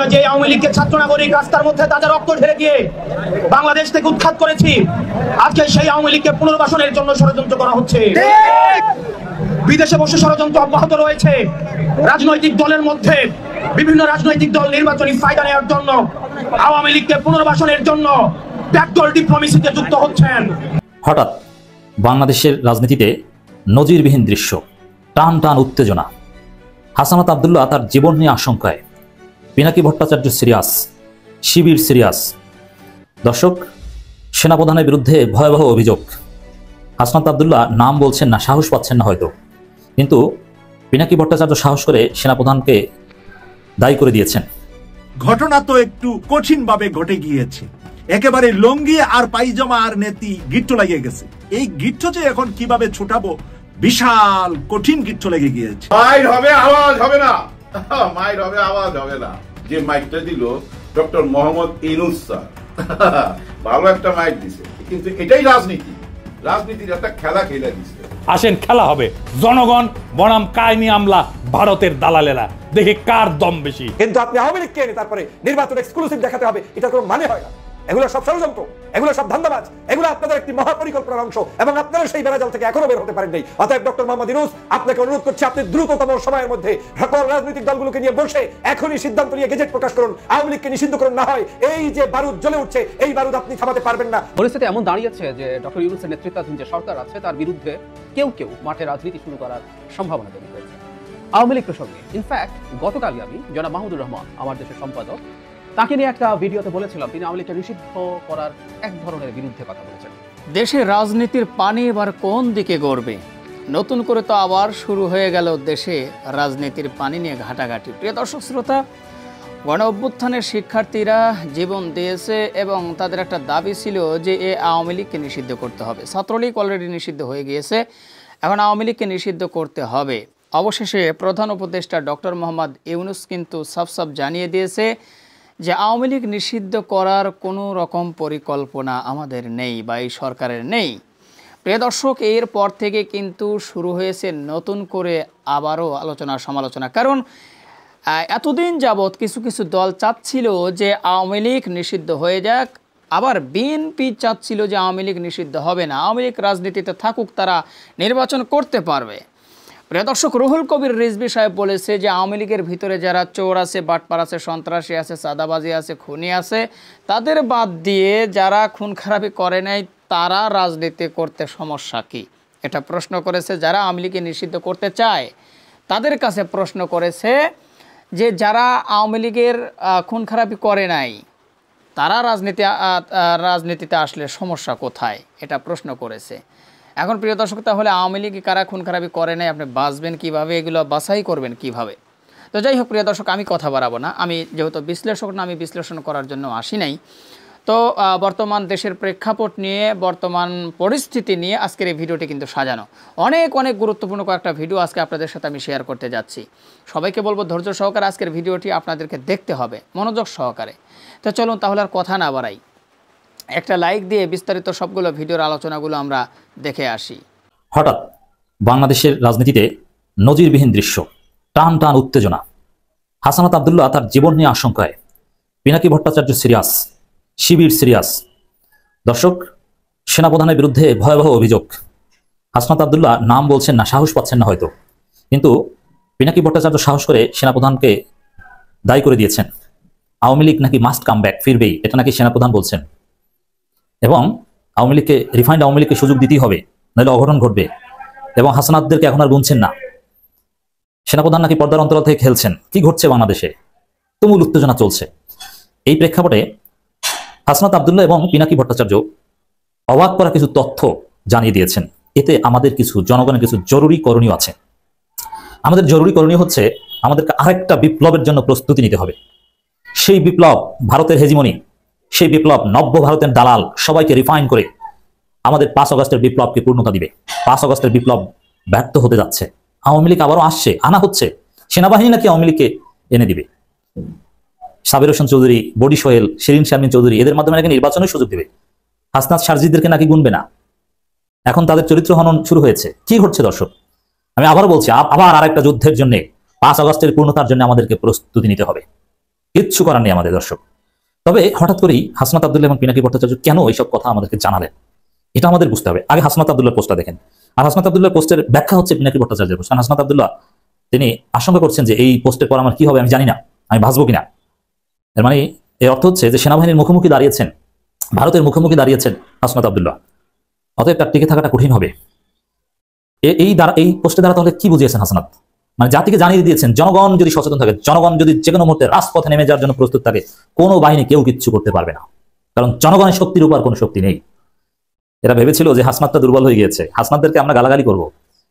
আমরা যে আওয়ামী লীগের ছাত্র নাগরিক রাস্তার মধ্যে তাদের রক্ত ঢেলে দিয়ে বাংলাদেশ থেকে উৎখাত করেছি, আজকে সেই আওয়ামী লীগকে পুনর্বাসনের জন্য ষড়যন্ত্র করা হচ্ছে। বিদেশে বসে ষড়যন্ত্র অব্যাহত রয়েছে। রাজনৈতিক দলের মধ্যে বিভিন্ন রাজনৈতিক দল নির্বাচনী ফায়দা নেওয়ার জন্য আওয়ামী লীগকে পুনর্বাসনের জন্য ব্যাকডোর ডিপ্লোমেসিতে যুক্ত হচ্ছেন। হঠাৎ বাংলাদেশের রাজনীতিতে নজিরবিহীন দৃশ্য, টান টান উত্তেজনা। হাসানাত আব্দুল্লাহ তার জীবন নিয়ে আশঙ্কায়, পিনাকি ভট্টাচার্য সিরিয়াস, শিবির সিরিয়াস। দর্শক, সেনাপ্রধানের বিরুদ্ধে ভয়াবহ অভিযোগ। হাসানাত আব্দুল্লাহ নাম বলছেন না, সাহস পাচ্ছেন না হয়তো, কিন্তু পিনাকি ভট্টাচার্য সাহস করে সেনাপ্রধানকে দায়ী করে দিয়েছেন। ঘটনা তো একটু কঠিন ভাবে ঘটে গিয়েছে। একেবারে লঙ্গি আর পাইজামা আর নেতি গিট্ট লাগিয়ে গেছে। এই গিট্ট যে এখন কিভাবে ছুটাবো, বিশাল কঠিন গিট্ট লেগে গিয়েছে। মাইর হবে, আওয়াজ হবে না। মাইর হবে, আওয়াজ হবে না। যে মাইকটা দিল ডক্টর মোহাম্মদ ইউনূস স্যার, ভালো একটা মাইক দিছে, কিন্তু এটাই রাজনীতি। রাজনীতির একটা খেলা খেলে দিছে। আসেন, খেলা হবে। জনগণ বনাম কায়েমি আমলা ভারতের দালালেরা, দেখে কার দম বেশি। কিন্তু আপনি আওয়ামী লীগকে এনে তারপরে নির্বাচন এক্সক্লুসিভ দেখাতে হবে, এটা কোনো মানে হয় না। এগুলো সব ষড়যন্ত্র, এগুলো সব ধান্দাবাজ, এগুলো আপনাদের একটি মহাপরিকল্পনার অংশ এবং আপনারা সেই বেড়াজাল থেকে এখনো বের হতে পারেন নাই। অতএব ডক্টর মোহাম্মদ ইউনূস, আপনাকে অনুরোধ করছি, আপনি দ্রুততম সময়ের মধ্যে সকল রাজনৈতিক দলগুলোকে নিয়ে বসে এখনই সিদ্ধান্ত নিয়ে গেজেট প্রকাশ করুন, আওয়ামী লীগকে নিষিদ্ধ করুন। না হয় এই যে বারুদ জ্বলে উঠছে, এই বারুদ আপনি থামাতে পারবেন না। পরিস্থিতি এমন দাঁড়িয়েছে যে ডক্টর ইউনূসের নেতৃত্বাধীন যে সরকার আছে তার বিরুদ্ধে কেউ কেউ মাঠে রাজনীতি শুরু করার সম্ভাবনা তৈরি হয়েছে আওয়ামী লীগ প্রসঙ্গে। ইনফ্যাক্ট গতকালই আমি জনাব মাহমুদুর রহমান, আমার দেশের সম্পাদক, তাকে নিয়ে একটা ভিডিওতে বলেছিলাম তিনি আওয়ামী লীগকে নিষিদ্ধ করার এক ধরনের বিরুদ্ধে কথা বলেছেন। দেশের রাজনীতির পানি এবার কোন দিকে গড়বে? নতুন করে তো আবার শুরু হয়ে গেল দেশে রাজনীতির পানি নিয়ে ঘাটাঘাটি। প্রিয় দর্শক শ্রোতা, গণ অভ্যুত্থানের শিক্ষার্থীরা জীবন দিয়েছে এবং তাদের একটা দাবি ছিল যে আওয়ামী লীগকে নিষিদ্ধ করতে হবে। ছাত্রলীগ অলরেডি নিষিদ্ধ হয়ে গিয়েছে, এখন আওয়ামী লীগকে নিষিদ্ধ করতে হবে। অবশেষে প্রধান উপদেষ্টা ডক্টর মোহাম্মদ ইউনূস কিন্তু সাফ জানিয়ে দিয়েছে যে আওয়ামী লীগ নিষিদ্ধ করার কোনো রকম পরিকল্পনা আমাদের নেই বা এই সরকারের নেই। প্রিয় দর্শক, এরপর থেকে কিন্তু শুরু হয়েছে নতুন করে আবারও আলোচনা সমালোচনা। কারণ এতদিন যাবৎ কিছু কিছু দল চাচ্ছিল যে আওয়ামী লীগ নিষিদ্ধ হয়ে যাক, আবার বিএনপি চাচ্ছিল যে আওয়ামী লীগ নিষিদ্ধ হবে না, আওয়ামী লীগ রাজনীতিতে থাকুক, তারা নির্বাচন করতে পারবে। প্রিয় দর্শক, রুহুল কবির রিজভী সাহেব বলেছে যে আওয়ামী লীগের ভিতরে যারা চোর আছে, বাটপার আছে, সন্ত্রাসী আছে, চাঁদাবাজি আছে, খুনি আছে, তাদের বাদ দিয়ে যারা খুন খারাপি করে নাই তারা রাজনীতি করতে সমস্যা কি? এটা প্রশ্ন করেছে যারা আওয়ামী লীগকে নিষিদ্ধ করতে চায় তাদের কাছে প্রশ্ন করেছে যে যারা আওয়ামী লীগের খুন খারাপি করে নাই তারা রাজনীতিতে আসলে সমস্যা কোথায়, এটা প্রশ্ন করেছে। এখন প্রিয় দর্শক, তাহলে আওয়ামী লীগ কারা খুন খারাপি করে নাই আপনি বাঁচবেন কিভাবে, এগুলো বাছাই করবেন কিভাবে? তো যাই হোক প্রিয় দর্শক, আমি কথা বাড়াবো না। আমি যেহেতু বিশ্লেষক না, আমি বিশ্লেষণ করার জন্য আসি নাই। তো বর্তমান দেশের প্রেক্ষাপট নিয়ে, বর্তমান পরিস্থিতি নিয়ে আজকের এই ভিডিওটি কিন্তু সাজানো। অনেক গুরুত্বপূর্ণ কয়েকটা ভিডিও আজকে আপনাদের সাথে আমি শেয়ার করতে যাচ্ছি। সবাইকে বলবো ধৈর্য সহকারে আজকের ভিডিওটি আপনাদেরকে দেখতে হবে, মনোযোগ সহকারে। তো চলুন তাহলে আর কথা না বাড়াই, একটা লাইক দিয়ে বিস্তারিত সবগুলো ভিডিওর আলোচনাগুলো আমরা দেখে আসি। হঠাৎ বাংলাদেশের রাজনীতিতে নজিরবিহীন দৃশ্য, টান টান উত্তেজনা। হাসানাত আব্দুল্লাহ তার জীবন নিয়ে আশঙ্কায়, পিনাকি ভট্টাচার্য সিরিয়াস, শিবির সিরিয়াস। দর্শক, সেনাপ্রধানের বিরুদ্ধে ভয়াবহ অভিযোগ। হাসানাত আব্দুল্লাহ নাম বলছেন না, সাহস পাচ্ছেন না হয়তো, কিন্তু পিনাকি ভট্টাচার্য সাহস করে সেনাপ্রধানকে দায়ী করে দিয়েছেন। আওয়ামী লীগ নাকি মাস্ট কাম ব্যাক, ফিরবেই, এটা নাকি সেনাপ্রধান বলছেন। এবং আওয়ামী লীগকে, রিফাইন্ড আওয়ামী লীগকে সুযোগ দিতেই হবে, নাহলে অঘটন ঘটবে। এবং হাসানাতদেরকে এখন আর গুনছেন না। সেনাপ্রধান নাকি পর্দার অন্তরাল থেকে খেলছেন। কি ঘটছে বাংলাদেশে? তুমুল উত্তেজনা চলছে। এই প্রেক্ষাপটে হাসানাত আব্দুল্লাহ এবং পিনাকি ভট্টাচার্য অবাক করা কিছু তথ্য জানিয়ে দিয়েছেন। এতে আমাদের কিছু জনগণের কিছু জরুরি করণীয় আছে। আমাদের জরুরি করণীয় হচ্ছে আমাদেরকে আরেকটা বিপ্লবের জন্য প্রস্তুতি নিতে হবে। সেই বিপ্লব ভারতের হেজিমনি, সেই বিপ্লব নব্য ভারতের দালাল সবাইকে রিফাইন করে আমাদের 5 আগস্টের বিপ্লবকে পূর্ণতা দিবে। 5 আগস্টের বিপ্লব ব্যর্থ হতে যাচ্ছে। আওয়ামী লীগ আবারও আসছে, আনা হচ্ছে। সেনাবাহিনী নাকি আওয়ামী লীগকে এনে দিবে। সাবির হোসেন চৌধুরী, বডি সোহেল, শিরিন শারমিন চৌধুরী, এদের মাধ্যমে নাকি নির্বাচনের সুযোগ দেবে। হাসনাত সারজিদদেরকে নাকি গুনবে না। এখন তাদের চরিত্র হনন শুরু হয়েছে। কি ঘটছে দর্শক? আমি আবার বলছি, আবার আরেকটা যুদ্ধের জন্য, 5 আগস্টের পূর্ণতার জন্য আমাদেরকে প্রস্তুতি নিতে হবে। কিচ্ছু করার নেই আমাদের দর্শক। তবে হঠাৎ করেই হাসনাত আব্দুল্লাহ এবং পিনাকি ভট্টাচার্য কেন এইসব কথা আমাদেরকে জানালেন, এটা আমাদের বুঝতে হবে। আগে হাসনাত আব্দুল্লাহর পোস্টটা দেখেন। আর হাসনাত আব্দুল্লাহর পোস্টের ব্যাখ্যা হচ্ছে পিনাকি ভট্টাচার্যের পোস্ট। হাসনাত আব্দুল্লাহ তিনি আশঙ্কা করছেন যে এই পোস্টের পর আমার কি হবে আমি জানি না, আমি বাঁচবো কিনা। এর মানে এর অর্থ হচ্ছে যে সেনাবাহিনীর মুখোমুখি দাঁড়িয়েছেন, ভারতের মুখোমুখি দাঁড়িয়েছেন হাসনাত আব্দুল্লাহ, অতএব তার টিকে থাকাটা কঠিন হবে। এই পোস্টের দ্বারা তাহলে কি বুঝিয়েছেন হাসনাত? মানে জাতিকে জানিয়ে দিয়েছেন জনগণ যদি সচেতন থাকে, জনগণ যদি যে কোনো মুহূর্তে রাজপথে নেমে যাওয়ার জন্য প্রস্তুত থাকে, কোনো বাহিনী কেউ কিচ্ছু করতে পারবে না, কারণ জনগণের শক্তির উপর কোনো শক্তি নেই। এরা ভেবেছিল যে হাসনাতটা দুর্বল হয়ে গিয়েছে, হাসনাতদেরকে আমরা গালাগালি করব,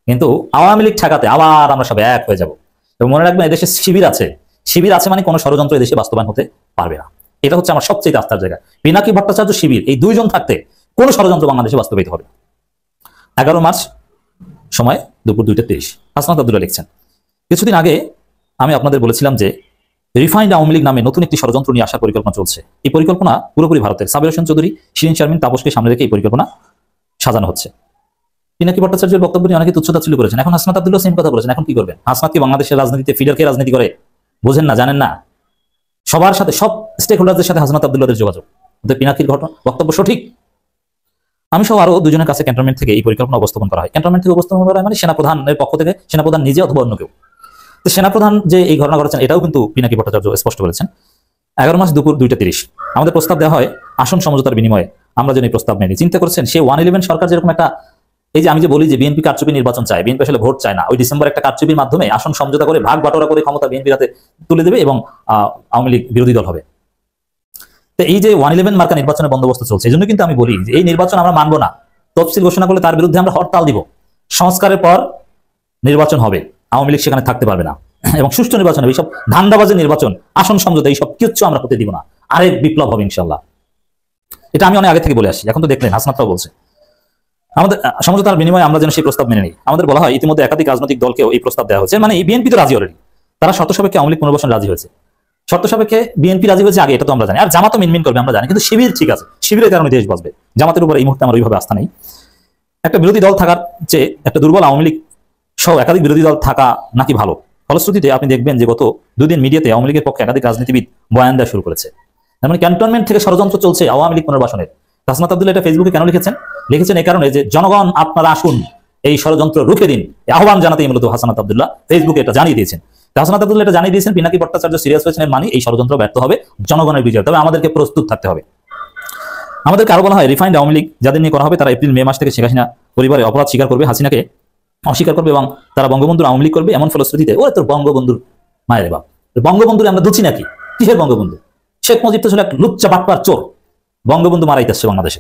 কিন্তু আওয়ামী লীগ ঠেকাতে আবার আমরা সব এক হয়ে যাব। এবং মনে রাখবেন এদেশে শিবির আছে, শিবির আছে মানে কোনো ষড়যন্ত্র এদেশে বাস্তবায়ন হতে পারবে না। এটা হচ্ছে আমার সবচেয়ে আস্থার জায়গা। পিনাকি ভট্টাচার্য শিবির এই দুইজন থাকতে কোনো ষড়যন্ত্র বাংলাদেশে বাস্তবায়িত হবে না। 11 মার্চ সময় দুপুর 2:30 হাসনাত আব্দুল্লাহ লিখছেন, কিছুদিন আগে আমি আপনাদের বলেছিলাম যে রিফাইন্ড আওয়ামী লীগ নামে নতুন একটি ষড়যন্ত্র নিয়ে আসার পরিকল্পনা চলছে। এই পরিকল্পনা পুরোপুরি ভারতের। সাবির হোসেন চৌধুরী, শিরিন শারমিন, তাপসকে সামনে রেখে এই পরিকল্পনা সাজানো হচ্ছে। পিনাকি ভট্টাচার্যের বক্তব্য নিয়ে অনেকে তুচ্ছতাচ্ছিল্য করেছেন। এখন হাসনাত আব্দুল্লাহ সেম কথা বলেছেন। এখন কি করবেন? হাসনাত কি বাংলাদেশের রাজনীতিতে ফিডারকে রাজনীতি করে? বোঝেন না, জানেন না? সবার সাথে, সব স্টেক হোল্ডারদের সাথে হাসনাত আব্দুল্লাহদের যোগাযোগ। পিনাকির বক্তব্য সঠিক। আমি সহ আরো দুজনের কাছে ক্যান্টনমেন্ট থেকে এই পরিকল্পনা উপস্থাপন করা হয়। ক্যান্টনমেন্ট থেকে উপস্থাপন করা হয় মানে সেনাপ্রধানের পক্ষ থেকে, সেনাপ্রধান নিজে অথবা অন্য কেউ। তো সেনাপ্রধান যে এই ঘটনা করেছেন এটাও কিন্তু পিনাকি ভট্টাচার্য স্পষ্ট বলেছেন। 11 মার্চ দুপুর 2:30 আমাদের প্রস্তাব দেওয়া হয় আসন সমঝোতার বিনিময়ে আমরা যেন এই প্রস্তাব নেই। চিন্তা করছেন সে 111 সরকার যেরকম একটা, এই যে আমি যে বলি যে বিএনপি কারচুপি নির্বাচন চায়, বিএনপি আসলে ভোট চায় না, ওই ডিসেম্বর একটা কারচুপির মাধ্যমে আসন সমঝোতা করে ভাগ বাটোয়ারা করে ক্ষমতা বিএনপির হাতে তুলে দেবে এবং আওয়ামী লীগ বিরোধী দল হবে। তো এই যে 111 মার্কা নির্বাচনের বন্দোবস্ত চলছে, এই জন্য কিন্তু আমি বলি যে এই নির্বাচন আমরা মানবো না। তফসিল ঘোষণা করলে তার বিরুদ্ধে আমরা হরতাল দিব। সংস্কারের পর নির্বাচন হবে, আওয়ামী লীগ সেখানে থাকতে পারবে না এবং সুষ্ঠু নির্বাচন হবে। এইসব ধান্দাবাজের নির্বাচন, আসন সমঝোতা, এইসব কিচ্ছু আমরা করতে দিব না। আরেক বিপ্লব হবে ইনশাল্লাহ। এটা আমি অনেক আগে থেকে বলে আসি, এখন তো দেখলেন হাসনাতরাও বলছে। আমাদের সমঝোতার বিনিময়ে আমরা যেন সেই প্রস্তাব মেনে নিই। আমাদের বলা হয় ইতিমধ্যে একাধিক রাজনৈতিক দলকেও এই প্রস্তাব দেওয়া হয়েছে। মানে বিএনপি তো রাজি অলরেডি, তারা শর্ত সাপেক্ষে আওয়ামী লীগ পুনর্বাসন রাজি হয়েছে। শর্ত সাপেক্ষে বিএনপি রাজি হয়েছে আগে, এটা তো আমরা জানি। আর জামাতও মিনমিন করবে আমরা জানি, কিন্তু শিবির ঠিক আছে, শিবিরের কারণে দেশ বাঁচবে। জামাতের উপর এই মুহূর্তে আমার ওইভাবে আস্থা নেই। একটা বিরোধী দল থাকার চেয়ে একটা দুর্বল আওয়ামী লীগ সহ একাধিক বিরোধী দল থাকা নাকি ভালো। ফলশ্রুতিতে আপনি দেখবেন যে গত 2 দিন মিডিয়াতে আওয়ামী লীগের পক্ষে একাধিক রাজনীতিবিদ বয়ান দেওয়া শুরু করেছে। মানে ক্যান্টনমেন্ট থেকে ষড়যন্ত্র চলছে আওয়ামী লীগ পুনর্বাসনের। হাসনাত আব্দুল্লাহ এটা ফেসবুকে কেন লিখেছেন এই কারণে যে জনগণ আপনারা আসুন এই ষড়যন্ত্র রুখে দিন, আহ্বান জানাতেই মূলত হাসনাত আব্দুল্লাহ ফেসবুকে এটা জানিয়ে দিয়েছেন। হাসনাত আব্দুল্লাহ এটা জানিয়ে দিয়েছেন পিনাকি ভট্টাচার্য সিরিয়াস হয়েছেন, মানে এই ষড়যন্ত্র ব্যর্থ হবে, জনগণের বিজয়। তবে আমাদেরকে প্রস্তুত থাকতে হবে। আমাদেরকে আরো বলা হয় রিফাইন্ড আওয়ামী লীগ যাদের নিয়ে করা হবে তারা এপ্রিল মে মাস থেকে শেখ হাসিনা পরিবারে অপরাধ স্বীকার করবে, হাসিনাকে অস্বীকার করবে এবং তারা বঙ্গবন্ধুর আওয়ামী লীগ করবে। এমন ফলশ্রুতিতে ওরা তোর বঙ্গবন্ধুর মায়ের বাপ, বঙ্গবন্ধুর আমরা দুচ্ছি নাকি? কিসের বঙ্গবন্ধু? শেখ মুজিব তো ছিল এক লুচ্চা বাটপার চোর। বঙ্গবন্ধু মারাইতেছে বাংলাদেশে,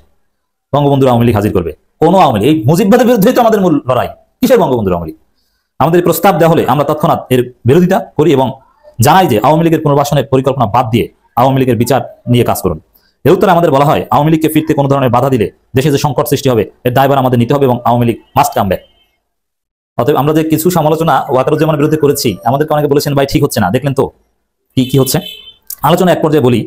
বঙ্গবন্ধুর আওয়ামী লীগ হাজির করবে। কোনো আওয়ামী লীগ, এই মুজিববাদের বিরুদ্ধে তো আমাদের মূল লড়াই। কিসের বঙ্গবন্ধুর আওয়ামী লীগ? আমাদের প্রস্তাব দেওয়া হলে আমরা তৎক্ষণাৎ এর বিরোধিতা করি এবং জানাই যে আওয়ামী লীগের পুনর্বাসনের পরিকল্পনা বাদ দিয়ে আওয়ামী লীগের বিচার নিয়ে কাজ করুন। এর উত্তরে আমাদের বলা হয় আওয়ামী লীগকে ফিরতে কোনো ধরনের বাধা দিলে দেশে যে সংকট সৃষ্টি হবে এর দায়ভার আমাদের নিতে হবে এবং Awami League must come back. অতএব আমরা যে কিছু সমালোচনা ওয়াকারুজ্জামানের বিরুদ্ধে করেছি, আমাদেরকে অনেকে বলেছেন ভাই ঠিক হচ্ছে না, দেখলেন তো কি হচ্ছে। আলোচনা এক পর্যায়ে বলি,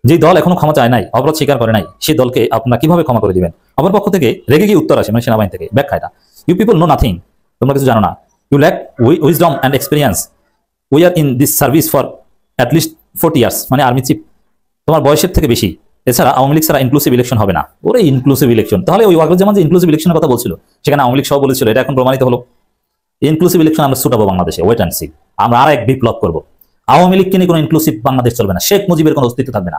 যে দল এখনো ক্ষমা চায় নাই, অপরাধ স্বীকার করে নাই, সেই দলকে আপনারা কিভাবে ক্ষমা করে দিবেন? অপর পক্ষ থেকে রেগে গিয়ে উত্তর আসে, মানে সেনাবাহিনী থেকে ব্যাখ্যা এটা, ইউ পিপল নো নাথিং, তোমরা কিছু জানো না, you lack wisdom and experience, we are in this service for at least 40 years, মানে আর্মি চিফ, তোমার বয়সের থেকে বেশি। এছাড়া আওয়ামী লীগ ছাড়া ইনক্লুসিভ ইলেকশন হবে না। ওরে ইনক্লুসিভ ইলেকশন, তাহলে ওই ওয়াকারুজ্জামান যে ইনক্লুসিভ ইলেকশনের কথা বলছিল সেখানে আওয়ামী লীগ সহ বলেছিল, এটা এখন প্রমাণিত হলো। ইনক্লুসিভ ইলেকশন আমরা ছুটাবো বাংলাদেশে, ওয়েট অ্যান্ড সি। আমরা আর এক বিপ্লব করবো। আওয়ামী লীগকে নিয়ে কোনো ইনক্লুসিভ বাংলাদেশ চলবে না, শেখ মুজিবের কোনো অস্তিত্ব থাকবে না।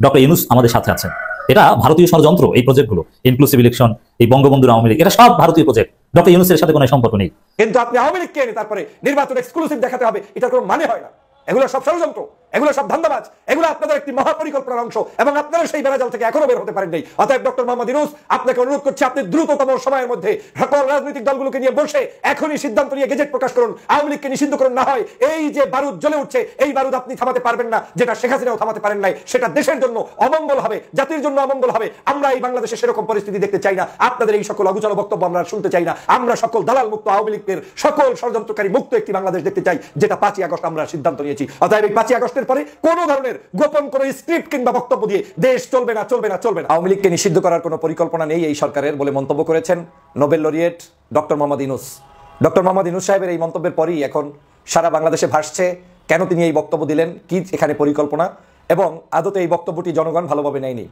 ডক্টর ইউনূস আমাদের সাথে আছেন। এটা ভারতীয় ষড়যন্ত্র, এই প্রজেক্টগুলো, ইনক্লুসিভ ইলেকশন, এই বঙ্গবন্ধুর আওয়ামী লীগ, এটা সব ভারতীয় প্রজেক্ট। ডক্টর ইউনূসের সাথে কোনো সম্পর্ক নেই। কিন্তু আপনি আওয়ামী লীগকে এনে তারপরে নির্বাচন এক্সক্লুসিভ দেখাতে হবে, এটা কোনো মানে হয় না। এগুলো সব ষড়যন্ত্র, এগুলো সব ধান্দাবাজ, এগুলো আপনাদের একটি মহাপরিকল্পনার অংশ এবং আপনারা সেই বেড়াজাল থেকে এখনো বের হতে পারেন নাই। অতএব ডক্টর মোহাম্মদ ইউনূস, আপনাকে অনুরোধ করছি আপনি দ্রুততম সময়ের মধ্যে সকল রাজনৈতিক দলগুলোকে নিয়ে বসে এখনই সিদ্ধান্ত নিয়ে গেজেট প্রকাশ করুন, আওয়ামী লীগকে নিষিদ্ধ করুন। না হয় এই যে বারুদ জ্বলে উঠছে, এই বারুদ আপনি থামাতে পারবেন না। যেটা শেখ হাসিনাও থামাতে পারেন নাই, সেটা দেশের জন্য অমঙ্গল হবে, জাতির জন্য অমঙ্গল হবে। আমরা এই বাংলাদেশে সেরকম পরিস্থিতি দেখতে চাই না। আপনাদের এই সকল অগুচল বক্তব্য আমরা শুনতে চাই না। আমরা সকল দালাল মুক্ত, আওয়ামী লীগের সকল ষড়যন্ত্রকারী মুক্ত একটি বাংলাদেশ দেখতে চাই, যেটা 5ই আগস্ট আমরা সিদ্ধান্ত নিয়েছি। অতএব এই 5ই আগস্টের পরে কোনো ধরনের গোপন কোনো স্ক্রিপ্ট কিংবা বক্তব্য দিয়ে দেশ চলবে না, চলবে না, চলবে না। আওয়ামী লীগকে নিষিদ্ধ করার কোনো পরিকল্পনা নেই এই সরকারের বলে মন্তব্য করেছেন Nobel laureate doctor Mohammad Yunus. Doctor Mohammad Yunus সাহেবের এই মন্তব্যের পরই এখন সারা বাংলাদেশে ভাসছে কেন তিনি এই বক্তব্য দিলেন, কি এখানে পরিকল্পনা, এবং আদতে এই বক্তব্যটি জনগণ ভালোভাবে নেয়নি।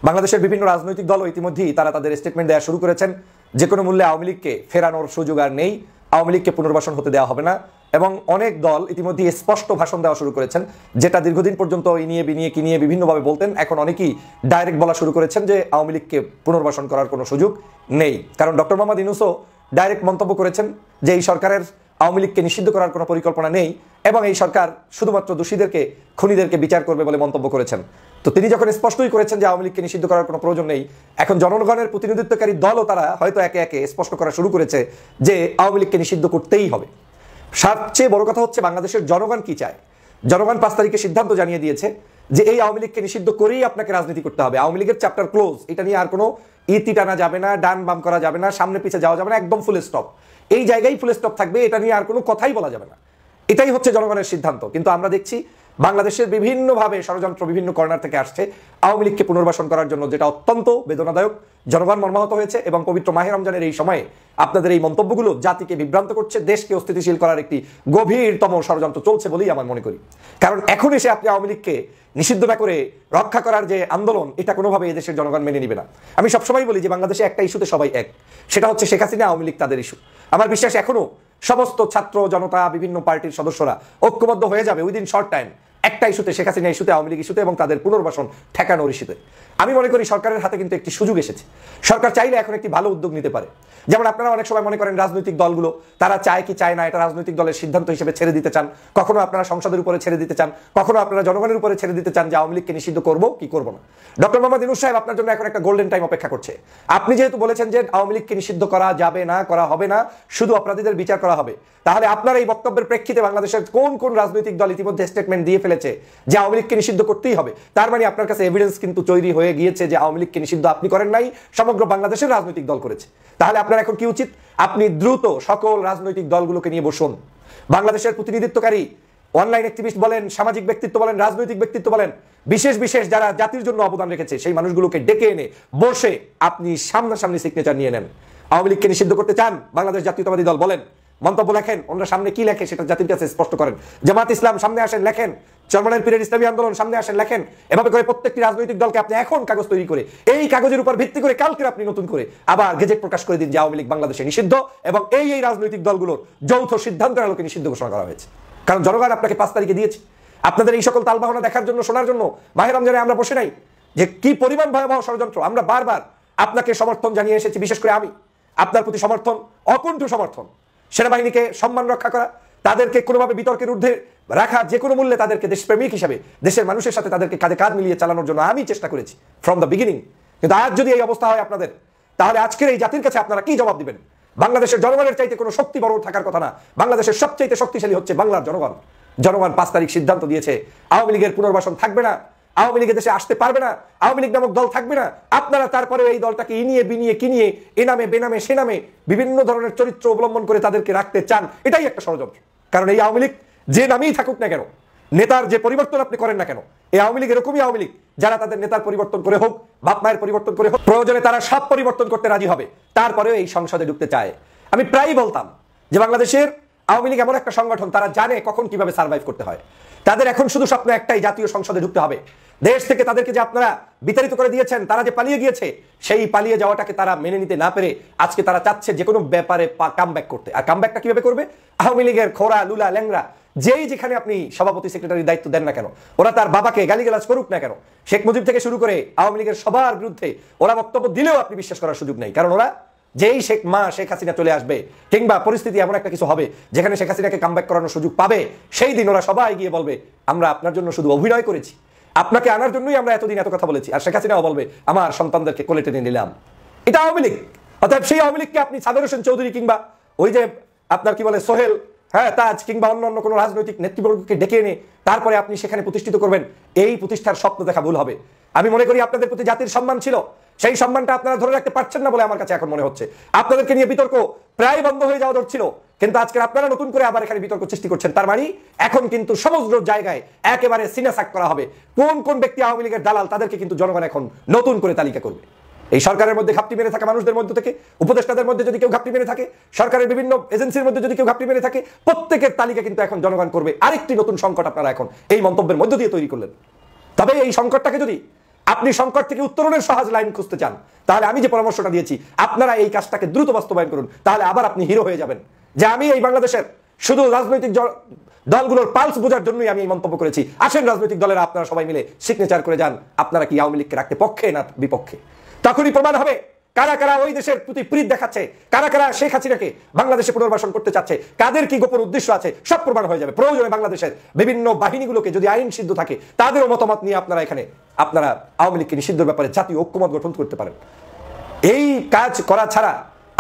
বাংলাদেশের বিভিন্ন রাজনৈতিক দল ইতিমধ্যেই তারা তাদের স্টেটমেন্ট দেওয়া শুরু করেছেন, যে কোনো মূল্যে আওয়ামী লীগকে ফেরানোর সুযোগ আর নেই, আওয়ামী লীগকে পুনর্বাসন হতে দেওয়া হবে না। এবং অনেক দল ইতিমধ্যে স্পষ্ট ভাষণ দেওয়া শুরু করেছেন, যেটা দীর্ঘদিন পর্যন্ত এই নিয়ে বিনিয়ে কি নিয়ে বিভিন্নভাবে বলতেন, এখন অনেকেই ডাইরেক্ট বলা শুরু করেছেন যে আওয়ামী লীগকে পুনর্বাসন করার কোনো সুযোগ নেই। কারণ ডক্টর মোহাম্মদ ইউনূসও ডাইরেক্ট মন্তব্য করেছেন যে এই সরকারের আওয়ামী লীগকে নিষিদ্ধ করার কোনো পরিকল্পনা নেই এবং এই সরকার শুধুমাত্র দোষীদেরকে, খুনিদেরকে বিচার করবে বলে মন্তব্য করেছেন। তো তিনি যখন স্পষ্টই করেছেন যে আওয়ামী লীগকে নিষিদ্ধ করার কোনো প্রয়োজন নেই, এখন জনগণের প্রতিনিধিত্বকারী দলও তারা হয়তো একে একে স্পষ্ট করা শুরু করেছে যে আওয়ামী লীগকে নিষিদ্ধ করতেই হবে। সবচেয়ে বড় কথা হচ্ছে বাংলাদেশের জনগণ কি চায়। জনগণ 5 তারিখে সিদ্ধান্ত জানিয়ে দিয়েছে যে এই আওয়ামী লীগকে নিষিদ্ধ করেই আপনাকে রাজনীতি করতে হবে। আওয়ামী লীগের চ্যাপ্টার ক্লোজ, এটা নিয়ে আর কোনো ইতি টানা যাবে না, ডান বাম করা যাবে না, সামনে পিছে যাওয়া যাবে না, একদম ফুল স্টপ। এই জায়গায় ফুল স্টপ থাকবে, এটা নিয়ে আর কোনো কথাই বলা যাবে না। এটাই হচ্ছে জনগণের সিদ্ধান্ত। কিন্তু আমরা দেখছি বাংলাদেশের বিভিন্নভাবে ষড়যন্ত্র বিভিন্ন কর্নার থেকে আসছে আওয়ামী লীগকে পুনর্বাসন করার জন্য, যেটা অত্যন্ত বেদনাদায়ক। জনগণ মর্মাহত হয়েছে এবং পবিত্র মাহে রমজানের এই সময়ে আপনাদের এই মন্তব্যগুলো জাতিকে বিভ্রান্ত করছে, দেশকে অস্থিতিশীল করার একটি গভীরতম ষড়যন্ত্র চলছে বলেই আমার মনে করি। কারণ এখন এসে আপনি আওয়ামী লীগকে নিষিদ্ধ না করে রক্ষা করার যে আন্দোলন, এটা কোনোভাবে এদেশের জনগণ মেনে নিবে না। আমি সবসময় বলি যে বাংলাদেশে একটা ইস্যুতে সবাই এক, সেটা হচ্ছে শেখ হাসিনা, আওয়ামী লীগ তাদের ইস্যু। আমার বিশ্বাস এখনো সমস্ত ছাত্র জনতা, বিভিন্ন পার্টির সদস্যরা ঐক্যবদ্ধ হয়ে যাবে উইদিন শর্ট টাইম একটা ইস্যুতে, শেখ হাসিনা ইস্যুতে, আওয়ামী লীগ ইস্যুতে এবং তাদের পুনর্বাসন ঠেকানোর ইস্যুতে। আমি মনে করি সরকারের হাতে কিন্তু একটি সুযোগ এসেছে। সরকার চাইলে এখন একটি ভালো উদ্যোগ নিতে পারে। যেমন আপনারা অনেক সময় মনে করেন রাজনৈতিক দলগুলো তারা চায় কি চায় না, এটা রাজনৈতিক দলের সিদ্ধান্ত হিসেবে ছেড়ে দিতে চান। কখনো আপনারা সংসদের উপরে ছেড়ে দিতে চান, কখনো আপনারা জনগণের উপরে ছেড়ে দিতে চান যে আওয়ামী লীগকে নিষিদ্ধ করবো কি করবো না। ডক্টর মোহাম্মদ ইউনূস সাহেব আপনার জন্য এখন একটা গোল্ডেন টাইম অপেক্ষা করছে। আপনি যেহেতু বলেছেন যে আওয়ামী লীগকে নিষিদ্ধ করা যাবে না, করা হবে না, শুধু অপরাধীদের বিচার করা হবে, তাহলে আপনার এই বক্তব্যের প্রেক্ষিতে বাংলাদেশের কোন কোন রাজনৈতিক দল ইতিমধ্যে স্টেটমেন্ট দিয়ে ফেলেছে যে আওয়ামী লীগকে নিষিদ্ধ করতেই হবে। তার মানে আপনার কাছে এভিডেন্স কিন্তু তৈরি হয়ে গিয়েছে যে আওয়ামী লীগকে নিষিদ্ধ আপনি করেন নাই, সমগ্র বাংলাদেশের রাজনৈতিক দল করেছে। তাহলে আপনার এখন কি উচিত? আপনি দ্রুত সকল রাজনৈতিক দলগুলোকে নিয়ে বসুন। বাংলাদেশের প্রতিনিধিত্বকারী অনলাইন অ্যাক্টিভিস্ট বলেন, সামাজিক ব্যক্তিত্ব বলেন, রাজনৈতিক ব্যক্তিত্ব বলেন, বিশেষ বিশেষ যারা জাতির জন্য অবদান রেখেছে সেই মানুষগুলোকে ডেকে এনে বসে আপনি সামনাসামনি সিগনেচার নিয়ে নেন। আওয়ামী লীগকে নিষিদ্ধ করতে চান, বাংলাদেশ জাতীয়তাবাদী দল বলেন, মন্তব্য লেখেন, ওনারা সামনে কি লেখে সেটা জাতির কাছে স্পষ্ট করেন। জামাত ইসলাম সামনে আসেন, লেখেন। চরমনের পীরের ইসলামী আন্দোলন সামনে আসেন, লেখেন। এভাবে করে প্রত্যেকটি রাজনৈতিক দলকে আপনি এখন কাগজ তৈরি করে এই কাগজের উপর ভিত্তি করে কালকে আপনি নতুন করে আবার গেজেট প্রকাশ করে দিন যে আওয়ামী লীগ বাংলাদেশে নিষিদ্ধ এবং এই রাজনৈতিক দলগুলোর যৌথ সিদ্ধান্তের আলোকে নিষিদ্ধ ঘোষণা করা হয়েছে। কারণ জনগণ আপনাকে 5 তারিখে দিয়েছে। আপনাদের এই সকল তালবাহনা দেখার জন্য, শোনার জন্য মাহে রমজানে আমরা বসে নাই যে কি পরিমাণ ভয়াবহ ষড়যন্ত্র। আমরা বারবার আপনাকে সমর্থন জানিয়ে এসেছি, বিশেষ করে আমি আপনার প্রতি সমর্থন, অকুণ্ঠ সমর্থন। সেনাবাহিনীকে সম্মান রক্ষা করা, তাদেরকে কোনোভাবে বিতর্কের ঊর্ধ্বে রাখা, যে কোনো মূল্যে তাদেরকে দেশপ্রেমিক হিসাবে দেশের মানুষের সাথে তাদেরকে কাঁধে কাঁধ মিলিয়ে চালানোর জন্য আমি চেষ্টা করেছি ফ্রম দ্য বিগিনিং। কিন্তু আজ যদি এই অবস্থা হয় আপনাদের, তাহলে আজকের এই জাতির কাছে আপনারা কি জবাব দিবেন? বাংলাদেশের জনগণের চাইতে কোনো শক্তি বড় থাকার কথা না। বাংলাদেশের সবচাইতে শক্তিশালী হচ্ছে বাংলার জনগণ। জনগণ 5 তারিখ সিদ্ধান্ত দিয়েছে আওয়ামী লীগের পুনর্বাসন থাকবে না, আওয়ামী লীগের দেশে আসতে পারবে না, আওয়ামী লীগ নামক দল থাকবে না। আপনারা তারপরেও এই দলটাকে ইনিয়ে বিনিয়ে কিনিয়ে এ নামে বেনামে সে নামে বিভিন্ন ধরনের চরিত্র অবলম্বন করে তাদেরকে রাখতে চান। এটাই একটা ষড়যন্ত্র। কারণ এই আওয়ামী লীগ যে নামেই থাকুক না কেন, নেতার যে পরিবর্তন আপনি করেন না কেন, এই আওয়ামী লীগ এরকমই আওয়ামী লীগ যারা তাদের নেতার পরিবর্তন করে হোক, বাপ মায়ের পরিবর্তন করে হোক, প্রয়োজনে তারা সব পরিবর্তন করতে রাজি হবে, তারপরেও এই সংসদে ঢুকতে চায়। আমি প্রায়ই বলতাম যে বাংলাদেশের আওয়ামী লীগ এমন একটা সংগঠন, তারা জানে কখন কিভাবে সার্ভাইভ করতে হয়। তাদের এখন শুধু স্বপ্ন একটাই, জাতীয় সংসদে ঢুকতে হবে। দেশ থেকে তাদেরকে যে আপনারা বিতাড়িত করে দিয়েছেন, তারা যে পালিয়ে গিয়েছে, সেই পালিয়ে যাওয়াটাকে তারা মেনে নিতে না পেরে আজকে তারা চাচ্ছে যে কোনো ব্যাপারে কামব্যাক করতে। আর কামব্যাকটা কিভাবে করবে? আওয়ামী লীগের খোরা লুলা ল্যাংরা যেই যেখানে আপনি সভাপতি সেক্রেটারির দায়িত্ব দেন না কেন, ওরা তার বাবাকে গালিগালাজ করুক না কেন, শেখ মুজিব থেকে শুরু করে আওয়ামী লীগের সবার বিরুদ্ধে ওরা বক্তব্য দিলেও আপনি বিশ্বাস করার সুযোগ নেই। কারণ ওরা যেই শেখ হাসিনা চলে আসবে কিংবা পরিস্থিতি এমন একটা কিছু হবে যেখানে শেখ হাসিনাকে কামব্যাক করানোর সুযোগ পাবে, সেই দিন ওরা সবাই গিয়ে বলবে আমরা আপনার জন্য শুধু অভিনয় করেছি, আপনাকে আনার জন্যই আমরা এতদিন এত কথা বলেছি। আর শেখ হাসিনাও বলবে আমার সন্তানদেরকে কোলে টেনে নিলাম। এটা আওয়ামী লীগ। অর্থাৎ সেই আওয়ামী লীগকে আপনি সাবের হোসেন চৌধুরী কিংবা ওই যে আপনার কি বলে সোহেল, তাজ কিংবা অন্য কোনো রাজনৈতিক নেতৃবর্গকে ডেকে এনে তারপরে আপনি সেখানে প্রতিষ্ঠিত করবেন, এই প্রতিষ্ঠার স্বপ্ন দেখা ভুল হবে। আমি মনে করি আপনাদের প্রতি জাতির সম্মান ছিল, সেই সম্মানটা আপনারা ধরে রাখতে পারছেন না বলে আমার কাছে এখন মনে হচ্ছে। আপনাদেরকে নিয়ে বিতর্ক প্রায় বন্ধ হয়ে যাওয়া ধরছিল, কিন্তু আজকে আপনারা নতুন করে আবার এখানে বিতর্ক সৃষ্টি করছেন। তার মানে এখন কিন্তু সমগ্র জায়গায় একেবারে সিনাসাক করা হবে। কোন কোন ব্যক্তি আওয়ামী লীগের দালাল তাদেরকে কিন্তু জনগণ এখন নতুন করে তালিকা করবে। এই সরকারের মধ্যে ঘাপটি মেরে থাকা মানুষদের মধ্যে থেকে, উপদেষ্টাদের মধ্যে যদি কেউ ঘাপটি মেরে থাকে, সরকারের বিভিন্ন এজেন্সির মধ্যে যদি কেউ ঘাপটি মেরে থাকে, প্রত্যেকের তালিকা কিন্তু এখন জনগণ করবে। আরেকটি নতুন সংকট আপনারা এখন এই মন্তব্যের মধ্য দিয়ে তৈরি করলেন। তবে এই সংকটটাকে যদি আপনি সংকট থেকে উত্তরণের সহজ লাইন খুঁজতে চান, তাহলে আমি যে পরামর্শটা দিয়েছি আপনারা এই কাজটাকে দ্রুত বাস্তবায়ন করুন, তাহলে আবার আপনি হিরো হয়ে যাবেন। যে আমি এই বাংলাদেশের শুধু রাজনৈতিক দলগুলোর পালস বোঝার জন্যই আমি এই মন্তব্য করেছি। আসেন রাজনৈতিক দলেরা আপনারা সবাই মিলে সিগনেচার করে যান, আপনারা কি আওয়ামী লীগকে রাখতে পক্ষে না বিপক্ষে। তখনই প্রমাণ হবে কারা কারা ওই দেশের প্রতি প্রীত দেখাচ্ছে, কারা কারা শেখ হাসিনাকে বাংলাদেশে পুনর্বাসন করতে চাচ্ছে, কাদের কি গোপন উদ্দেশ্য আছে, সব প্রমাণ হয়ে যাবে। প্রয়োজনে বাংলাদেশের বিভিন্ন বাহিনীগুলোকে যদি আইন সিদ্ধ থাকে তাদেরও মতামত নিয়ে আপনারা এখানে আপনারা আওয়ামী লীগকে নিষিদ্ধের ব্যাপারে জাতীয় ঐক্যমত গঠন করতে পারেন। এই কাজ করা ছাড়া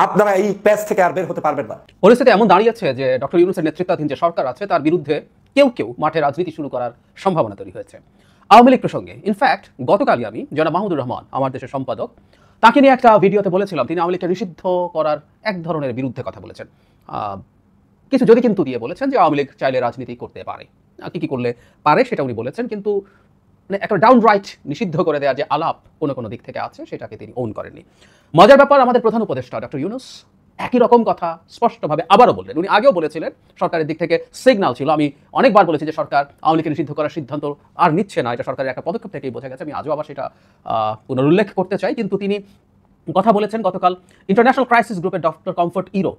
আপনারা এই প্যাচ থেকে আর বের হতে পারবেন না। পরিস্থিতি এমন দাঁড়িয়েছে যে ডক্টর ইউনূসের নেতৃত্বাধীন যে সরকার আছে তার বিরুদ্ধে কেউ কেউ মাঠে রাজনীতি শুরু করার সম্ভাবনা তৈরি হয়েছে আওয়ামী লীগ প্রসঙ্গে। ইনফ্যাক্ট গতকালই আমি জনাব মাহমুদুর রহমান, আমার দেশের সম্পাদক, তাকে নিয়ে একটা ভিডিওতে বলেছিলাম তিনি আওয়ামী লীগকে নিষিদ্ধ করার এক ধরনের বিরুদ্ধে কথা বলেছেন। কিছু যদি কিন্তু দিয়ে বলেছেন যে আওয়ামী লীগ চাইলে রাজনীতি করতে পারে, কি কি করলে পারে সেটা উনি বলেছেন, কিন্তু মানে একটা ডাউন রাইট নিষিদ্ধ করে দেওয়ার যে আলাপ কোনো কোনো দিক থেকে আছে সেটাকে তিনি ওন করেননি। মজার ব্যাপার, আমাদের প্রধান উপদেষ্টা ডক্টর ইউনূস একই রকম কথা স্পষ্টভাবে আবারও বললেন। উনি আগেও বলেছিলেন, সরকারের দিক থেকে সিগন্যাল ছিল। আমি অনেকবার বলেছি যে সরকার আওয়ামী লীগকে নিষিদ্ধ করার সিদ্ধান্ত আর নিচ্ছে না, এটা সরকারের একটা পদক্ষেপ থেকেই বোঝা গেছে। আমি আজও আবার সেটা পুনরুল্লেখ করতে চাই। কিন্তু তিনি কথা বলেছেন গতকাল ইন্টারন্যাশনাল ক্রাইসিস গ্রুপের ডক্টর কমফোর্ট ইরো,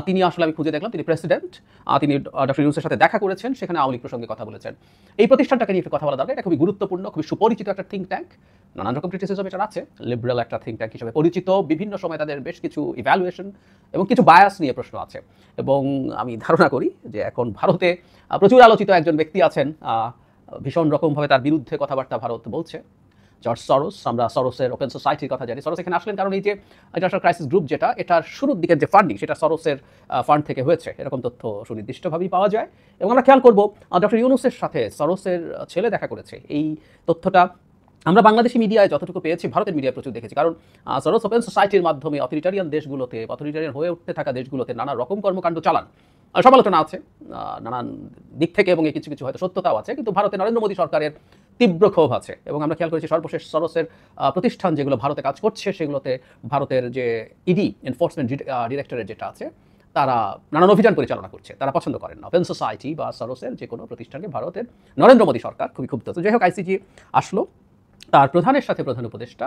তিনি আসলে আমি খুঁজে দেখলাম তিনি প্রেসিডেন্ট, তিনি ডক্টর ইউনূসের সাথে দেখা করেছেন, সেখানে আওয়ামী লীগ প্রসঙ্গে কথা বলেছেন। এই প্রতিষ্ঠানটাকে নিয়ে একটু কথা বলা দরকার। এটা খুবই গুরুত্বপূর্ণ, খুবই সুপরিচিত একটা থিঙ্ক ট্যাঙ্ক, নানান রকম ক্রিটিসিজম এটা আছে, লিবারেল একটা থিঙ্ক ট্যাঙ্ক হিসেবে পরিচিত। বিভিন্ন সময় তাদের বেশ কিছু ইভ্যালুয়েশন এবং কিছু বায়াস নিয়ে প্রশ্ন আছে। এবং আমি ধারণা করি যে এখন ভারতে প্রচুর আলোচিত একজন ব্যক্তি আছেন, ভীষণ রকমভাবে তার বিরুদ্ধে কথাবার্তা ভারত বলছে, জর্জ সরোস। আমরা সরোসের ওপেন সোসাইটির কথা জানি। সরোস এখানে আসলেন কারণ এই যে ইন্টারন্যাশনাল ক্রাইসিস গ্রুপ যেটা, এটার শুরুর দিকের যে ফান্ডিং সেটা সরোসের ফান্ড থেকে হয়েছে, এরকম তথ্য সুনির্দিষ্টভাবেই পাওয়া যায়। এবং আমরা খেয়াল করবো ডক্টর ইউনূসের সাথে সরোসের ছেলে দেখা করেছে। এই তথ্যটা আমরা বাংলাদেশি মিডিয়ায় যতটুকু পেয়েছি, ভারতের মিডিয়ায় প্রচুর দেখেছি। কারণ সরোস ওপেন সোসাইটির মাধ্যমে অথরিটারিয়ান দেশগুলোতে, অথরিটারিয়ান হয়ে উঠতে থাকা দেশগুলোতে নানা রকম কর্মকাণ্ড চালান। সমালোচনা আছে নানান দিক থেকে এবং কিছু কিছু হয়তো সত্যতাও আছে, কিন্তু ভারতে নরেন্দ্র মোদী সরকারের তীব্র ক্ষোভ আছে। এবং আমরা খেয়াল করেছি সর্বশেষ সরোসের প্রতিষ্ঠান যেগুলো ভারতে কাজ করছে সেগুলোতে ভারতের যে ইডি এনফোর্সমেন্ট ডিরেক্টরেট যেটা আছে, তারা নানান অভিযান পরিচালনা করছে। তারা পছন্দ করেন না ওপেন সোসাইটি বা সরোসের যে কোনো প্রতিষ্ঠানকে ভারতের নরেন্দ্র মোদী সরকার খুবই ক্ষুব্ধ। তো যাই হোক, আইসিজি আসলো, তার প্রধানের সাথে প্রধান উপদেষ্টা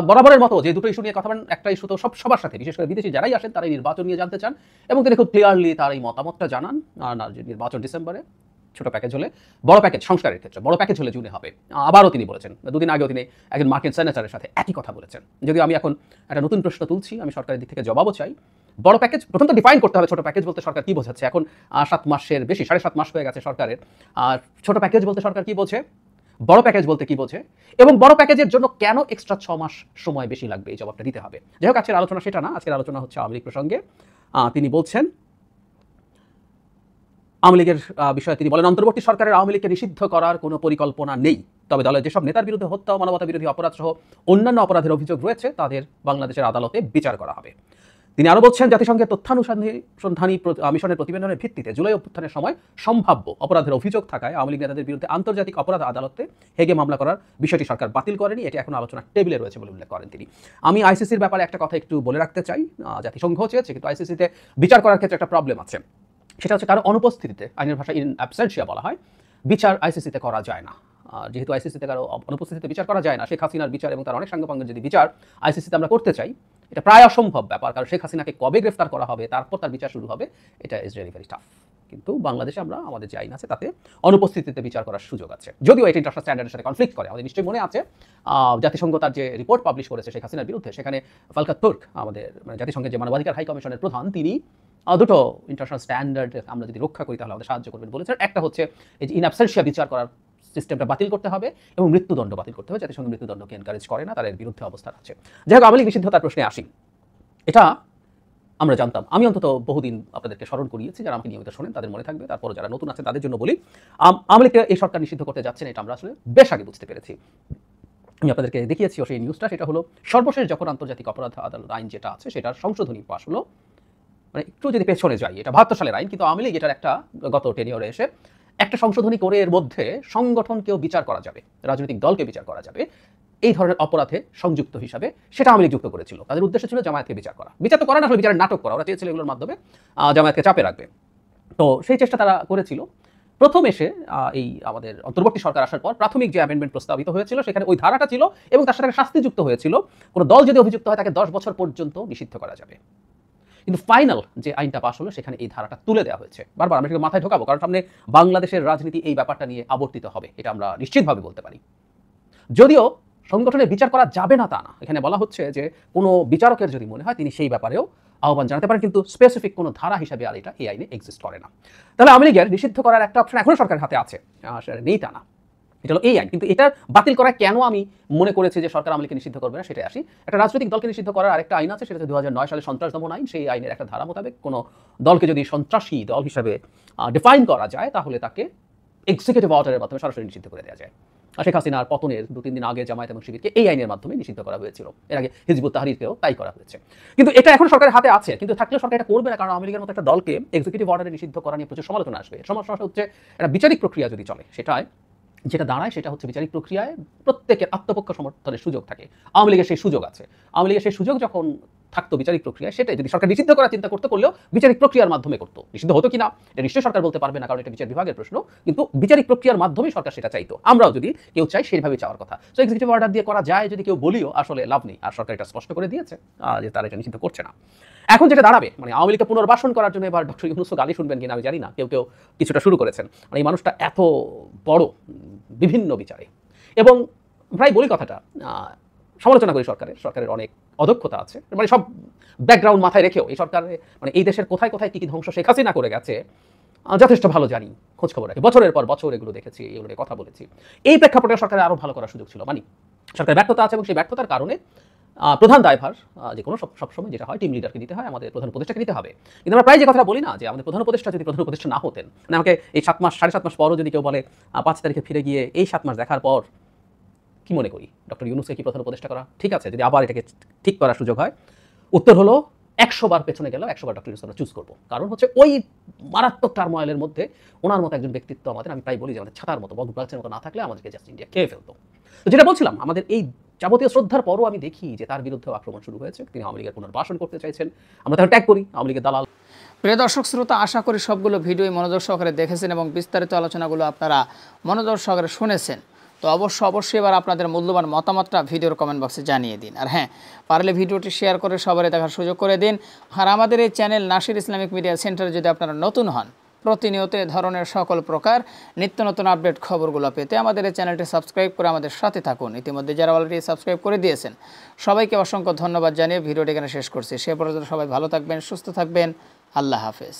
বরাবরের মতো যে দুটো ইস্যু নিয়ে কথা বলেন, একটা ইস্যু তো সবার সাথে, বিশেষ করে বিদেশি যারাই আসেন তারাই নির্বাচন নিয়ে জানতে চান এবং তিনি খুব ক্লিয়ারলি তার এই মতামতটা জানান না যে নির্বাচন ডিসেম্বরে, ছোট প্যাকেজ হলে বড় প্যাকেজ, সংস্কারের ক্ষেত্রে বড় প্যাকেজ হলে জুনে হবে। আবারও তিনি বলেছেন, দুদিন আগেও তিনি একজন মার্কিন সেনেটরের সাথে একই কথা বলেছেন। যদিও আমি এখন একটা নতুন প্রশ্ন তুলছি, আমি সরকারের দিক থেকে জবাবও চাই। বড় প্যাকেজ প্রথম তো ডিফাইন করতে হবে, ছোট প্যাকেজ বলতে সরকার কি বোঝাচ্ছে। এখন 7 মাসের বেশি, 7.5 মাস হয়ে গেছে সরকারের। আর ছোট প্যাকেজ বলতে সরকার কি বোঝে, বড় প্যাকেজ বলতে কি বোঝে, এবং বড় প্যাকেজের জন্য কেন এক্সট্রা 6 মাস সময় বেশি লাগবে, এই জবাবটা দিতে হবে। যাই হোক, আজকের আলোচনা সেটা না। আজকের আলোচনা হচ্ছে আওয়ামী লীগ প্রসঙ্গে। তিনি বলছেন আওয়ামী লীগের বিষয়ে তিনি বলেন, অন্তর্বর্তী সরকারের আওয়ামী লীগকে নিষিদ্ধ করার কোনো পরিকল্পনা নেই, তবে দলের যেসব নেতার বিরুদ্ধে হত্যা ও মানবতা বিরোধী অপরাধ সহ অন্যান্য অপরাধের অভিযোগ রয়েছে তাদের বাংলাদেশের আদালতে বিচার করা হবে। তিনি আরও বলছেন, জাতিসংঘের তথ্যানুসন্ধানী মিশনের প্রতিবেদনের ভিত্তিতে জুলাই অভ্যুত্থানের সময় সম্ভাব্য অপরাধের অভিযোগ থাকায় আওয়ামী লীগ নেতাদের বিরুদ্ধে আন্তর্জাতিক অপরাধ আদালতে হেগে মামলা করার বিষয়টি সরকার বাতিল করেনি, এটি এখন আলোচনার টেবিলে রয়েছে বলে উল্লেখ করেন তিনি। আমি আইসিসির ব্যাপারে একটা কথা একটু বলে রাখতে চাই। জাতিসংঘ চেয়েছে, কিন্তু আইসিসিতে বিচার করার ক্ষেত্রে একটা প্রবলেম আছে, সেটা হচ্ছে কারো অনুপস্থিতিতে, আইনের ভাষায় ইন অ্যাবসেন্সিয়া বলা হয়, বিচার আইসিসিতে করা যায় না। যেহেতু আইসিসিতে কারো অনুপস্থিতিতে বিচার করা যায় না, শেখ হাসিনার বিচার এবং তার অনেক সাঙ্গপাঙ্গের যদি বিচার আইসিসিতে আমরা করতে চাই, এটা প্রায় অসম্ভব ব্যাপার। কারণ শেখ হাসিনাকে কবে গ্রেফতার করা হবে, তারপর তার বিচার শুরু হবে, এটা ইজ রিয়েলি ভেরি টাফ। কিন্তু বাংলাদেশে আমরা আমাদের যে আইন আছে তাতে অনুপস্থিতিতে বিচার করার সুযোগ আছে, যদিও এটা ইন্টারন্যাশনাল স্ট্যান্ডার্ডের সাথে কনফ্লিক্ট করে। আমাদের নিশ্চয়ই মনে আছে জাতিসংঘ তার যে রিপোর্ট পাবলিশ করেছে শেখ হাসিনার বিরুদ্ধে, সেখানে ফালকাত তুর্ক, আমাদের মানে জাতিসংঘের যে মানবাধিকার হাই কমিশনের প্রধান, তিনি দুটো ইন্টারন্যাশনাল স্ট্যান্ডার্ড আমরা যদি রক্ষা করি তাহলে আমাদের সাহায্য করবেন বলেছেন। একটা হচ্ছে এই যে ইন অ্যাবসেন্সিয়া বিচার করার সিস্টেমটা বাতিল করতে হবে এবং মৃত্যুদণ্ড বাতিল করতে হবে। জাতিসংঘ মৃত্যুদণ্ডকে এনকারেজ করে না, তার বিরুদ্ধে অবস্থান আছে। যাই হোক, আওয়ামী লীগ নিষিদ্ধতার প্রশ্নে আসি। এটা আমরা জানতাম, আমি অন্তত বহুদিন আপনাদেরকে স্মরণ করিয়েছি, যারা আমাকে নিয়মিত শোনেন তাদের মনে থাকবে, তারপর যারা নতুন আছেন তাদের জন্য বলি, আওয়ামী লীগকে এই সরকার নিষিদ্ধ করতে যাচ্ছেন, এটা আমরা আসলে বেশ আগে বুঝতে পেরেছি। আমি আপনাদেরকে দেখিয়েছি সেই নিউজটা, সেটা হলো সর্বশেষ যখন আন্তর্জাতিক অপরাধ আদালত আইন যেটা আছে সেটার সংশোধনী পাশ হলো, মানে একটু যদি পেছনে যাই, এটা 72 সালের আইন, কিন্তু আওয়ামী লীগ এটার একটা গত টেনিয়রে এসে একটা সংশোধনী করে এর মধ্যে সংগঠনকেও বিচার করা যাবে, রাজনৈতিক দলকে বিচার করা যাবে, এই ধরনের অপরাধে সংযুক্ত হিসাবে সেটা আওয়ামী লীগ যুক্ত করেছিল। তাদের উদ্দেশ্য ছিল জামায়াতকে বিচার করা, বিচার তো করা না, আসলে বিচারের নাটক করা। ওরা চেয়েছিল এগুলোর মাধ্যমে জামায়াতকে চাপে রাখবে। তো সেই চেষ্টা তারা করেছিল। প্রথম এসে এই আমাদের অন্তর্বর্তী সরকার আসার পর প্রাথমিক যে অ্যামেন্ডমেন্ট প্রস্তাবিত হয়েছিল সেখানে ওই ধারাটা ছিল এবং তার সাথে শাস্তিযুক্ত হয়েছিল, কোনো দল যদি অভিযুক্ত হয় তাকে 10 বছর পর্যন্ত নিষিদ্ধ করা যাবে। কিন্তু ফাইনাল যে আইনটা পাশ হলো সেখানে এই ধারাটা তুলে দেওয়া হয়েছে। বারবার আমরা মাথায় ঢোকাবো, কারণ সামনে বাংলাদেশের রাজনীতি এই ব্যাপারটা নিয়ে আবর্তিত হবে, এটা আমরা নিশ্চিতভাবে বলতে পারি। যদিও সংগঠনের বিচার করা যাবে না তা না, এখানে বলা হচ্ছে যে কোনো বিচারকের যদি মনে হয় তিনি সেই ব্যাপারেও আহ্বান জানাতে পারেন, কিন্তু স্পেসিফিক কোনো ধারা হিসাবে আর এটা এই আইনে এক্সিস্ট করে না। তাহলে আওয়ামী লীগের নিষিদ্ধ করার একটা অপশন এখনো সরকারের হাতে আছে, সেটা নেই তা না, এটা হলো এই আইন। কিন্তু এটা বাতিল করা কেন আমি মনে করেছি যে সরকার আওয়ামী লীগকে নিষিদ্ধ করবে না সেটাই আসি। একটা রাজনৈতিক দলকে নিষিদ্ধ করার আরেকটা আইন আছে, সেটা হচ্ছে 2009 সালে সন্ত্রাস দমন আইন। সেই আইনের একটা ধারা মোতাবেক কোনো দলকে যদি সন্ত্রাসী দল হিসাবে ডিফাইন করা যায় তাহলে তাকে এক্সিকিউটিভ অর্ডারের মাধ্যমে সরাসরি নিষিদ্ধ করে দেওয়া যায়। শেখ হাসিনার পতনের 2-3 দিন আগে জামায়াত এবং শিবিরকে এই আইনের মাধ্যমে নিষিদ্ধ করা হয়েছিল, এর আগে হিজবুত তাহরিরকেও তাই করা হয়েছে। কিন্তু এটা এখন সরকারের হাতে আছে, কিন্তু থাকলেও সরকার এটা করবে না, কারণ আওয়ামী লীগের মতো একটা দলকে এক্সিকিউটিভ অর্ডারে নিষিদ্ধ করা নিয়ে প্রচুর সমালোচনা আসবে। সমস্যা হচ্ছে একটা বিচারিক প্রক্রিয়া যদি চলে, সেটায় যেটা দাঁড়ায় সেটা হচ্ছে বিচারিক প্রক্রিয়ায় প্রত্যেকের আত্মপক্ষ সমর্থনের সুযোগ থাকে। আওয়ামী লীগের সেই সুযোগ আছে, আওয়ামী লীগের সেই সুযোগ যখন থাকতো বিচারিক প্রক্রিয়ায়, সেটাই যদি সরকার নিষিদ্ধ করার চিন্তা করতে করলেও বিচারিক প্রক্রিয়ার মাধ্যমে করতো। নিষিদ্ধ হতো কিনা এটা নিশ্চয়ই সরকার বলতে পারবে না, কারণ এটা বিচার বিভাগের প্রশ্ন, কিন্তু বিচারিক প্রক্রিয়ার মাধ্যমেই সরকার সেটা চাইতো। আমরাও যদি কেউ চাই সেইভাবে চাওয়ার কথা। তো এক্সিকিউটিভ অর্ডার দিয়ে করা যায় যদি কেউ বলিও, আসলে লাভ নেই, আর সরকার এটা স্পষ্ট করে দিয়েছে যে তারা এটা নিষিদ্ধ করছে না। এখন যেটা দাঁড়াবে, মানে আওয়ামী লীগকে পুনর্বাসন করার জন্য এবার ডক্টর ইউনূস গালি শুনবেন কিনা আমি জানি না, কেউ কেউ কিছুটা শুরু করেছেন। মানে এই মানুষটা এত বড় বিভিন্ন বিচারে, এবং প্রায় বলি কথাটা, সমালোচনা করি সরকারের অনেক অদক্ষতা আছে, মানে সব ব্যাকগ্রাউন্ড মাথায় রেখেও এই সরকারে মানে এই দেশের কোথায় কোথায় কী কী ধ্বংস শেখ হাসিনা করে গেছে যথেষ্ট ভালো জানি, খোঁজখবর রাখি, বছরের পর বছর এগুলো দেখেছি, এগুলো নিয়ে কথা বলেছি। এই প্রেক্ষাপটে সরকারের আরও ভালো করার সুযোগ ছিল, মানে সরকারের ব্যর্থতা আছে এবং সেই ব্যর্থতার কারণে প্রধান দায়ভার যে কোনো সবসময় যেটা হয় টিম লিডারকে দিতে হয়, আমাদের প্রধান উপদেষ্টাকে দিতে হবে। কিন্তু আমরা প্রায় যে কথাটা বলি না, যে আমাদের প্রধান উপদেষ্টা যদি প্রধান উপদেষ্টা না হতেন, মানে আমাকে এই 7 মাস 7.5 মাস পরও যদি কেউ বলে 5 তারিখে ফিরে গিয়ে এই 7 মাস দেখার পর কি মনে করি ডক্টর ইউনূসকে কি প্রধান উপদেষ্টা করা ঠিক আছে, যদি আবার এটাকে ঠিক করার সুযোগ হয়, উত্তর হলো 100 বার পেছনে গেলেও 100 বার ডক্টর ইউনূসকে আমরা চুজ করবো। কারণ হচ্ছে ওই মারাত্মক টার্ময়েলের মধ্যে ওনার মতো একজন ব্যক্তিত্ব আমাদের, আমি প্রায় বলি যে আমাদের ছাতার মতো বগবাগের মতো না থাকলে আমাদেরকে জাস্ট ইন্ডিয়া খেয়ে ফেলতো। তো যেটা বলছিলাম, আমাদের এই যাবতীয় শ্রদ্ধার পরও আমি দেখি যে তার বিরুদ্ধে আক্রমণ শুরু হয়েছে, তিনি আওয়ামী লীগের পুনর্বাসন করতে চাইছেন, আমরা তাকে ট্যাগ করি আওয়ামী লীগের দালাল। প্রিয় দর্শক শ্রোতা, আশা করি সবগুলো ভিডিওই মনোযোগ সহকারে দেখেছেন এবং বিস্তারিত আলোচনাগুলো আপনারা মনোযোগ সহকারে শুনেছেন। তো অবশ্যই এবার আপনাদের মূল্যবান মতামতটা ভিডিওর কমেন্ট বক্সে জানিয়ে দিন, আর হ্যাঁ, পারলে ভিডিওটি শেয়ার করে সবারই দেখার সুযোগ করে দিন। আর আমাদের এই চ্যানেল নাসির ইসলামিক মিডিয়া সেন্টারে যদি আপনারা নতুন হন, প্রতিনিয়ত এ ধরনের সকল প্রকার নিত্য নতুন আপডেট খবরগুলো পেতে আমাদের এই চ্যানেলটি সাবস্ক্রাইব করে আমাদের সাথে থাকুন। ইতিমধ্যে যারা অলরেডি সাবস্ক্রাইব করে দিয়েছেন সবাইকে অসংখ্য ধন্যবাদ জানিয়ে ভিডিওটি এখানে শেষ করছি। সে পর্যন্ত সবাই ভালো থাকবেন, সুস্থ থাকবেন, আল্লাহ হাফেজ।